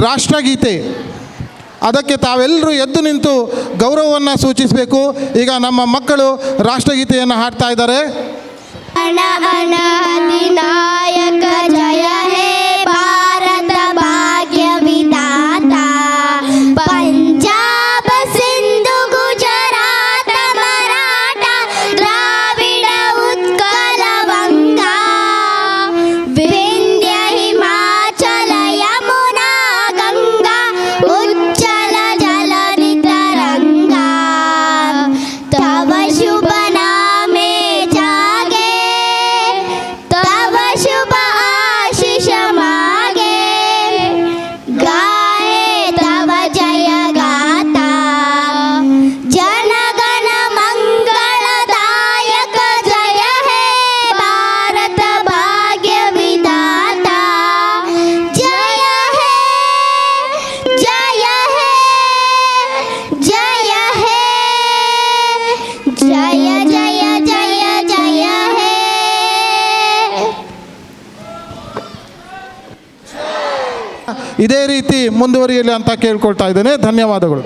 ರಾಷ್ಟ್ರಗೀತೆ. ಅದಕ್ಕೆ ತಾವೆಲ್ಲರೂ ಎದ್ದು ನಿಂತು ಗೌರವವನ್ನು ಸೂಚಿಸಬೇಕು. ಈಗ ನಮ್ಮ ಮಕ್ಕಳು ರಾಷ್ಟ್ರಗೀತೆಯನ್ನು ಹಾಡ್ತಾ ಇದ್ದಾರೆ. ನಾಯಕ ಜಯ ಹೇ ಭಾರತ ಭಾಗ್ಯ ವಿಧಾತ, ಪಂಜಾಬ ಸಿಂಧು ಗುಜರಾತ ಮರಾಠ ದ್ರಾವಿಡ ಉತ್ಕಲ ವಂಗ, ವಿಂಧ್ಯ ಹಿಮಾಚಲ ಯಮುನಾ ಗಂಗಾ ಉಜ್ಜಲ ಜಲಧಿ ತರಂಗ, ತವ ಶುಭ ನಾಮೆ ಜಾಗೆ, तव शुभ आशीष मागे, गाए तव जय गाता, जनगण मंगलदायक जय हे भारत भाग्य विधाता, जय हे जय हे जय हे जय जय जय जय हे. ಇದೇ ರೀತಿ ಮುಂದುವರಿಯಲಿ ಅಂತ ಕೇಳ್ಕೊಳ್ತಾ ಇದ್ದೇನೆ. ಧನ್ಯವಾದಗಳು.